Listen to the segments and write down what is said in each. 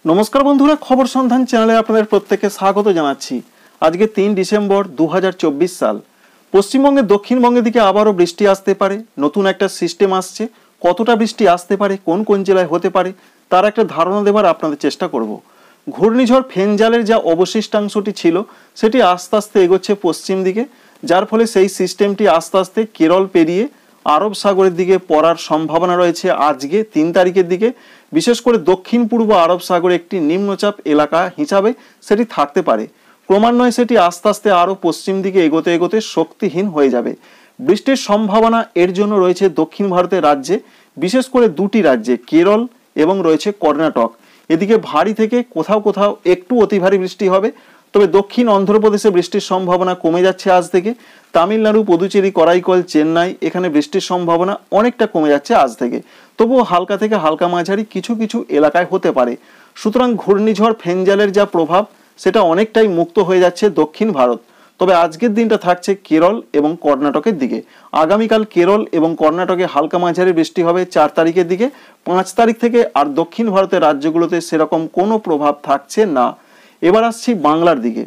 नमस्कार बंधुरा खबर सन्धान चैनले आपनादेर प्रत्येकके स्वागत जानाच्छि। आजके 3 डिसेम्बर 2024 साल। पश्चिमबंगे दक्षिणबंगेर दिके आबारो बृष्टि आसते पारे। नतून एकटा सिस्टेम आसছে। कतटा बृष्टि आसते पारे, कोन कोन জেলায় হতে পারে তার একটা ধারণা দেবার আপনাদের চেষ্টা করব। ঘূর্ণিঝড় ফেঞ্জালের যা অবশিষ্টাংশটি ছিল সেটি আস্তে আস্তে এগোচ্ছে পশ্চিম দিকে, যার ফলে সেই সিস্টেমটি আস্তে আস্তে কেরল পেরিয়ে আরব সাগরের দিকে পড়ার সম্ভাবনা রয়েছে আজকে 3 তারিখের দিকে। বিশেষ করে দক্ষিণ পূর্ব আরব সাগরে একটি নিম্নচাপ এলাকা হিসাবে সেটি থাকতে পারে। ক্রমান্বয়ে সেটি আস্তে আস্তে আরো পশ্চিম দিকে এগোতে এগোতে শক্তিহীন হয়ে যাবে। বৃষ্টির সম্ভাবনা এর জন্য রয়েছে দক্ষিণ ভারতের রাজ্যে, বিশেষ করে দুটি রাজ্যে কেরল এবং রয়েছে কর্ণাটক। এদিকে ভারী থেকে কোথাও কোথাও একটু অতি ভারী বৃষ্টি হবে। তবে দক্ষিণ অন্ধ্রপ্রদেশে বৃষ্টির সম্ভাবনা কমে যাচ্ছে আজ থেকে। তামিলনাড়ু, পুদুচেরি, করাইকল, চেন্নাই এখানে বৃষ্টির সম্ভাবনা অনেকটা কমে যাচ্ছে আজ থেকে। তবুও হালকা থেকে হালকা মাঝারি কিছু কিছু এলাকায় হতে পারে। সুতরাং ঘূর্ণিঝড় ফেঞ্জালের যা প্রভাব সেটা অনেকটাই মুক্ত হয়ে যাচ্ছে দক্ষিণ ভারত। তবে আজকের দিনটা থাকছে কেরল এবং কর্ণাটকের দিকে। আগামীকাল কেরল এবং কর্ণাটকে হালকা মাঝারি বৃষ্টি হবে 4 তারিখের দিকে। 5 তারিখ থেকে আর দক্ষিণ ভারতের রাজ্যগুলোতে সেরকম কোনো প্রভাব থাকছে না। এবার আসছি বাংলার দিকে।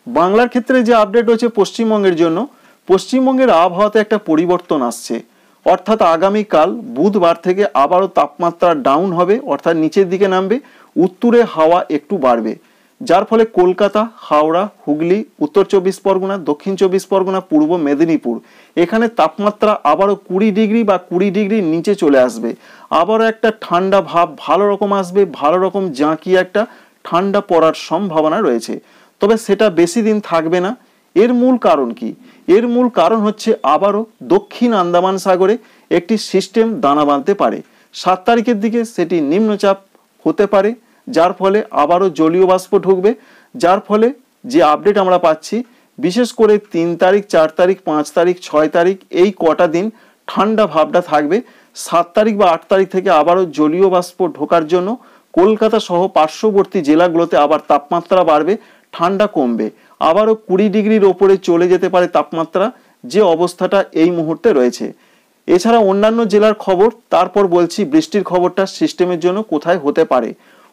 বাংলার ক্ষেত্রে যে আপডেট হচ্ছে পশ্চিমবঙ্গের জন্য, পশ্চিমবঙ্গের আবহাওয়াতে একটা পরিবর্তন আসছে। অর্থাৎ আগামীকাল বুধবার থেকে আবারও তাপমাত্রা ডাউন হবে, অর্থাৎ নিচের দিকে নামবে। উত্তরে হাওয়া একটু বাড়বে, যার ফলে কলকাতা, হাওড়া, হুগলি, উত্তর 24 পরগনা, দক্ষিণ 24 পরগনা, পূর্ব মেদিনীপুর এখানে তাপমাত্রা আবারও 20 ডিগ্রি বা 20 ডিগ্রির নিচে চলে আসবে। আবারও একটা ঠান্ডা ভাব ভালো রকম আসবে, ভালো রকম জাঁকিয়ে একটা ঠান্ডা পড়ার সম্ভাবনা রয়েছে। তবে সেটা বেশি দিন থাকবে না। এর মূল কারণ কি? এর মূল কারণ হচ্ছে আবারও দক্ষিণ আন্দামান সাগরে একটি সিস্টেম দানা বাঁধতে পারে। 7 তারিখের দিকে সেটি নিম্নচাপ হতে পারে, যার ফলে আবারও জলীয় বাষ্প ঢুকবে। যার ফলে যে আপডেট আমরা পাচ্ছি, বিশেষ করে 3 তারিখ, 4 তারিখ, 5 তারিখ, 6 তারিখ এই কটা দিন ঠান্ডা ভাবটা থাকবে। 7 তারিখ বা 8 তারিখ থেকে আবারও জলীয় বাষ্প ঢোকার জন্য কলকাতা সহ পার্শ্ববর্তী জেলাগুলোতে আবার তাপমাত্রা বাড়বে, ঠান্ডা কমবে। আবারও 20 ডিগ্রির ওপরে চলে যেতে পারে তাপমাত্রা, যে অবস্থাটা এই মুহূর্তে রয়েছে। এছাড়া অন্যান্য জেলার খবর তারপর বলছি। বৃষ্টির খবরটা সিস্টেমের জন্য কোথায় হতে পারে।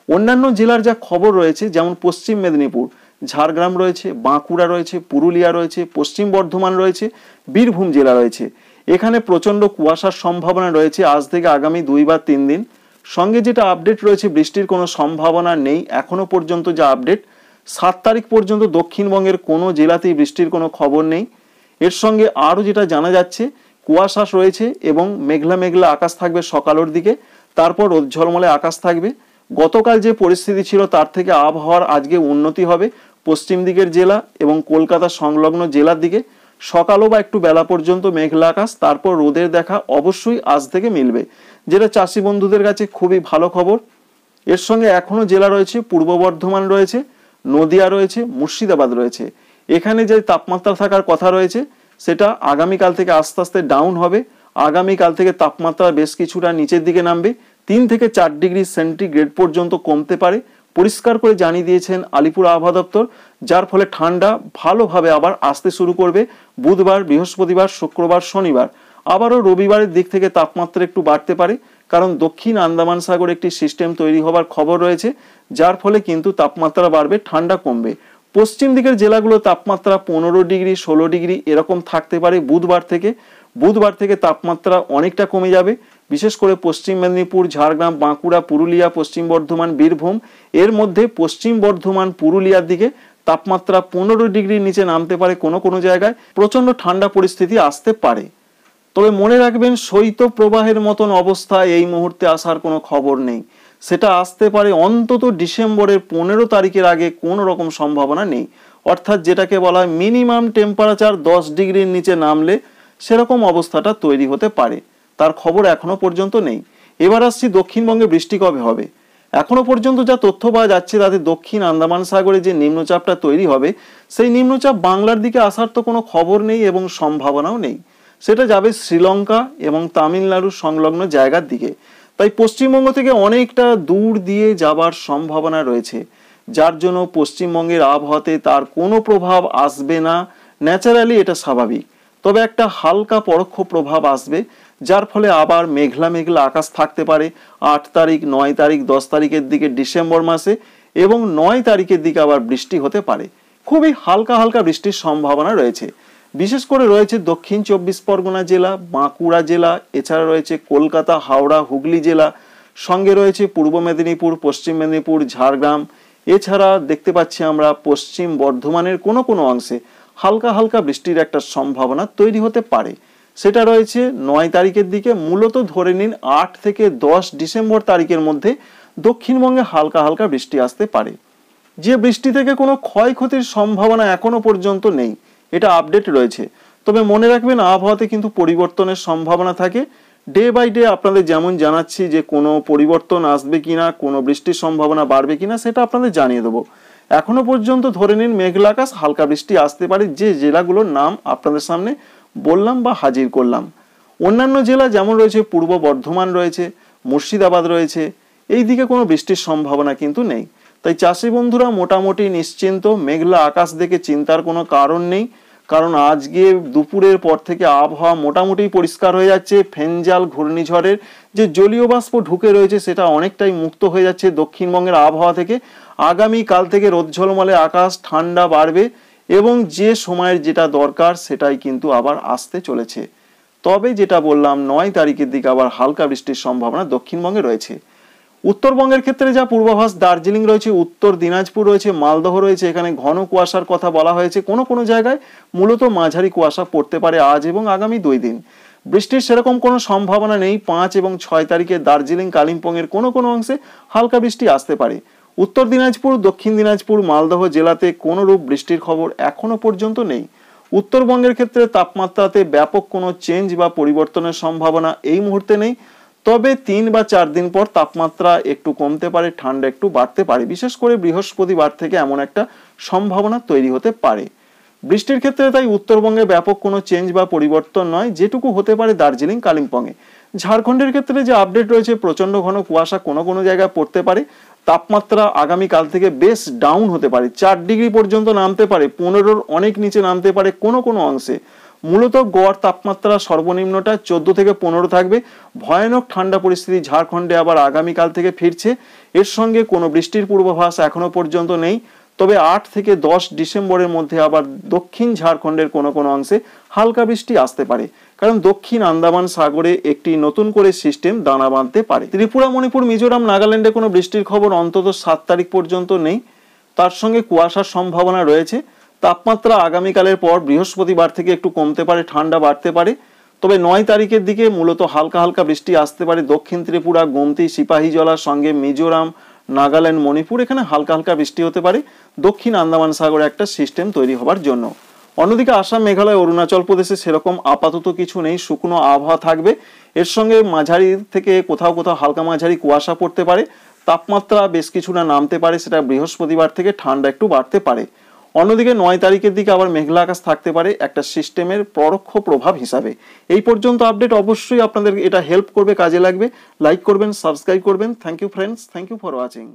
অন্যান্য জেলার যা খবর রয়েছে, যেমন পশ্চিম মেদিনীপুর, ঝাড়গ্রাম রয়েছে, বাঁকুড়া রয়েছে, পুরুলিয়া রয়েছে, পশ্চিম বর্ধমান রয়েছে, বীরভূম জেলা রয়েছে। এখানে প্রচণ্ড কুয়াশার সম্ভাবনা রয়েছে আজ থেকে আগামী 2 বা 3 দিন। সঙ্গে যেটা আপডেট রয়েছে, বৃষ্টির কোনো সম্ভাবনা নেই এখনো পর্যন্ত। যা আপডেট 7 তারিখ পর্যন্ত দক্ষিণবঙ্গের কোনো জেলাতেই বৃষ্টির কোনো খবর নেই। এর সঙ্গে আরও যেটা জানা যাচ্ছে, কুয়াশা রয়েছে এবং মেঘলা মেঘলা আকাশ থাকবে সকালের দিকে, তারপর রোদ ঝলমলে আকাশ থাকবে। গতকাল যে পরিস্থিতি ছিল তার থেকে আবহাওয়ার আজকে উন্নতি হবে পশ্চিম দিকের জেলা এবং কলকাতা সংলগ্ন জেলার দিকে। সকালও বা একটু বেলা পর্যন্ত মেঘলা আকাশ, তারপর রোদের দেখা অবশ্যই আজ থেকে মিলবে, যেটা চাষি বন্ধুদের কাছে খুবই ভালো খবর। এর সঙ্গে এখনো জেলা রয়েছে, পূর্ব বর্ধমান রয়েছে, নদিয়া রয়েছে, মুর্শিদাবাদ রয়েছে। এখানে যে তাপমাত্রা থাকার কথা রয়েছে সেটা আগামীকাল থেকে আস্তে আস্তে ডাউন হবে। আগামীকাল থেকে তাপমাত্রা বেশ কিছুটা নিচের দিকে নামবে, 3 থেকে 4 ডিগ্রি সেন্টিগ্রেড পর্যন্ত কমতে পারে, পরিষ্কার করে জানিয়ে দিয়েছেন আলিপুর আবহাওয়া দপ্তর। যার ফলে ঠান্ডা ভালোভাবে আবার আসতে শুরু করবে বুধবার, বৃহস্পতিবার, শুক্রবার, শনিবার। আবারও রবিবারের দিক থেকে তাপমাত্রা একটু বাড়তে পারে, কারণ দক্ষিণ আন্দামান সাগরে একটি সিস্টেম তৈরি হবার খবর রয়েছে, যার ফলে কিন্তু তাপমাত্রা বাড়বে, ঠান্ডা কমবে। পশ্চিম দিকের জেলাগুলো তাপমাত্রা 15 ডিগ্রি, 16 ডিগ্রি এরকম থাকতে পারে বুধবার থেকে তাপমাত্রা অনেকটা কমে যাবে। বিশেষ করে পশ্চিম মেদিনীপুর, ঝাড়গ্রাম, বাঁকুড়া, পুরুলিয়া, পশ্চিম বর্ধমান, বীরভূম এর মধ্যে পশ্চিম বর্ধমান, পুরুলিয়ার দিকে তাপমাত্রা 15 ডিগ্রির নিচে নামতে পারে। কোনো কোনো জায়গায় প্রচন্ড ঠান্ডা পরিস্থিতি আসতে পারে। তবে মনে রাখবেন, শৈত্য প্রবাহের মতন অবস্থা এই মুহূর্তে আসার কোনো খবর নেই। সেটা আসতে পারে অন্তত ডিসেম্বরের 15 তারিখের আগে কোনো রকম সম্ভাবনা নেই। অর্থাৎ যেটাকে বলা হয় মিনিমাম টেম্পারেচার 10 ডিগ্রির নিচে নামলে সেরকম অবস্থাটা তৈরি হতে পারে, তার খবর এখনো পর্যন্ত নেই। এবার আসছি দক্ষিণবঙ্গে বৃষ্টি কবে হবে। এখনো পর্যন্ত যা তথ্য পাওয়া যাচ্ছে তাতে দক্ষিণ আন্দামান সাগরে যে নিম্নচাপটা তৈরি হবে, সেই নিম্নচাপ বাংলার দিকে আসার তো কোনো খবর নেই এবং সম্ভাবনাও নেই। সেটা যাবে শ্রীলঙ্কা এবং তামিলনাড়ু সংলগ্ন জায়গার দিকে। তাই পশ্চিমবঙ্গ থেকে অনেকটা দূর দিয়ে যাবার সম্ভাবনা রয়েছে, যার জন্য পশ্চিমবঙ্গের আবহাওয়াতে তার কোনো প্রভাব আসবে না। ন্যাচারালি এটা স্বাভাবিক। তবে একটা হালকা পরোক্ষ প্রভাব আসবে, যার ফলে আবার মেঘলা মেঘলা আকাশ থাকতে পারে 8 তারিখ, 9 তারিখ, 10 তারিখের দিকে ডিসেম্বর মাসে, এবং 9 তারিখের দিকে আবার বৃষ্টি হতে পারে। খুবই হালকা হালকা বৃষ্টির সম্ভাবনা রয়েছে। বিশেষ করে রয়েছে দক্ষিণ 24 পরগনা জেলা, বাঁকুড়া জেলা, এছাড়া রয়েছে কলকাতা, হাওড়া, হুগলি জেলা, সঙ্গে রয়েছে পূর্ব মেদিনীপুর, পশ্চিম মেদিনীপুর, ঝাড়গ্রাম। এছাড়া দেখতে পাচ্ছি আমরা পশ্চিম বর্ধমানের কোনো কোনো অংশে হালকা হালকা বৃষ্টির একটা সম্ভাবনা তৈরি হতে পারে। সেটা রয়েছে 9 তারিখের দিকে। মূলত ধরে নিন 8 থেকে 10 ডিসেম্বর তারিখের মধ্যে দক্ষিণবঙ্গে হালকা হালকা বৃষ্টি আসতে পারে। যে বৃষ্টি থেকে কোনো ক্ষয়ক্ষতির সম্ভাবনা এখনো পর্যন্ত নেই, এটা আপডেট রয়েছে। তবে মনে রাখবেন আবহাওয়াতে কিন্তু পরিবর্তনের সম্ভাবনা থাকে। ডে বাই ডে আপনাদের যেমন জানাচ্ছি যে কোনো পরিবর্তন আসবে কিনা, কোনো বৃষ্টির সম্ভাবনা বাড়বে কিনা, সেটা আপনাদের জানিয়ে দেবো। এখনো পর্যন্ত ধরে নিন মেঘলা আকাশ, হালকা বৃষ্টি আসতে পারে, যে জেলাগুলোর নাম আপনাদের সামনে বললাম বা হাজির করলাম। অন্যান্য জেলা যেমন রয়েছে পূর্ব বর্ধমান রয়েছে, মুর্শিদাবাদ রয়েছে, এই দিকে কোনো বৃষ্টির সম্ভাবনা কিন্তু নেই। তাই চাষি বন্ধুরা মোটামুটি নিশ্চিন্ত, মেঘলা আকাশ দেখে চিন্তার কোনো কারণ নেই। কারণ আজকে দুপুরের পর থেকে আবহাওয়া মোটামুটি পরিষ্কার হয়ে যাচ্ছে। ফেঞ্জাল ঘূর্ণিঝড়ের যে জলীয় বাষ্প ঢুকে রয়েছে সেটা অনেকটাই মুক্ত হয়ে যাচ্ছে দক্ষিণবঙ্গের আবহাওয়া থেকে। আগামী কাল থেকে রোদ ঝলমলে আকাশ, ঠান্ডা বাড়বে, এবং যে সময়ের যেটা দরকার সেটাই কিন্তু আবার আসতে চলেছে। তবে যেটা বললাম 9 তারিখের দিকে আবার হালকা বৃষ্টির সম্ভাবনা দক্ষিণবঙ্গে রয়েছে। উত্তরবঙ্গের ক্ষেত্রে যা পূর্বাভাস, দার্জিলিং রয়েছে, উত্তর দিনাজপুর রয়েছে, মালদহ রয়েছে, এখানে ঘন কুয়াশার কথা বলা হয়েছে। কোনো কোনো জায়গায় মূলত মাঝারি কুয়াশা পড়তে পারে আজ এবং আগামী 2 দিন। বৃষ্টির সেরকম কোনো সম্ভাবনা নেই। 5 এবং 6 তারিখে দার্জিলিং, কালিম্পংয়ের কোনো কোনো অংশে হালকা বৃষ্টি আসতে পারে। উত্তর দিনাজপুর, দক্ষিণ দিনাজপুর, মালদহ জেলাতে কোনোরূপ বৃষ্টির খবর এখনো পর্যন্ত নেই। উত্তরবঙ্গের ক্ষেত্রে তাপমাত্রাতে ব্যাপক কোনো চেঞ্জ বা পরিবর্তনের সম্ভাবনা এই মুহূর্তে নেই। তবে 3 বা 4 দিন পর তাপমাত্রা একটু কমতে পারে, ঠান্ডা একটু বাড়তে পারে। বিশেষ করে বৃহস্পতিবার থেকে এমন একটা সম্ভাবনা তৈরি হতে পারে। বৃষ্টির ক্ষেত্রে তাই উত্তরবঙ্গে ব্যাপক কোনো চেঞ্জ বা পরিবর্তন নয়, যেটুকু হতে পারে দার্জিলিং, কালিম্পংয়ে। ঝাড়খণ্ডের ক্ষেত্রে যে আপডেট রয়েছে, প্রচন্ড ঘন কুয়াশা কোনো কোনো জায়গায় পড়তে পারে। তাপমাত্রা আগামীকাল থেকে বেশ ডাউন হতে পারে, 4 ডিগ্রি পর্যন্ত নামতে পারে, 15-র অনেক নিচে নামতে পারে কোনো কোনো অংশে। মূলত গড় তাপমাত্রা সর্বনিম্নটা 14 থেকে 15 থাকবে। ভয়ানক ঠান্ডা পরিস্থিতি ঝাড়খণ্ডে আবার আগামীকাল থেকে ফিরছে। এর সঙ্গে কোনো বৃষ্টির পূর্বাভাস এখনো পর্যন্ত নেই। তবে 8 থেকে 10 ডিসেম্বরের মধ্যে আবার দক্ষিণ ঝাড়খণ্ডের কোনো কোনো অংশে হালকা বৃষ্টি আসতে পারে, কারণ দক্ষিণ আন্দামান সাগরে একটি নতুন করে সিস্টেম দানা বাঁধতে পারে। ত্রিপুরা, মণিপুর, মিজোরাম, নাগাল্যান্ডে কোনো বৃষ্টির খবর অন্তত 7 তারিখ পর্যন্ত নেই। তার সঙ্গে কুয়াশার সম্ভাবনা রয়েছে। তাপমাত্রা আগামীকালের পর বৃহস্পতিবার থেকে একটু কমতে পারে, ঠান্ডা বাড়তে পারে। তবে 9 তারিখের দিকে মূলত হালকা হালকা বৃষ্টি আসতে পারে দক্ষিণ ত্রিপুরা, গোমতি, সিপাহীজলার সঙ্গে মিজোরাম, নাগাল্যান্ড, মণিপুর, এখানে হালকা হালকা বৃষ্টি হতে পারে দক্ষিণ আন্দামান সাগরে একটা সিস্টেম তৈরি হবার জন্য। অন্যদিকে আসাম, মেঘালয়, অরুণাচল প্রদেশে সেরকম আপাতত কিছু নেই, শুকনো আবহাওয়া থাকবে। এর সঙ্গে মাঝারি থেকে কোথাও কোথাও হালকা মাঝারি কুয়াশা পড়তে পারে। তাপমাত্রা বেশ কিছুটা নামতে পারে, সেটা বৃহস্পতিবার থেকে ঠান্ডা একটু বাড়তে পারে। অন্যদিকে 9 তারিখের দিকে আবার মেঘলা আকাশ থাকতে পারে একটা সিস্টেমের পরোক্ষ প্রভাব হিসাবে। এই পর্যন্ত আপডেট, অবশ্যই আপনাদের এটা হেল্প করবে, কাজে লাগবে। লাইক করবেন, সাবস্ক্রাইব করবেন। Thank you friends, thank you for watching.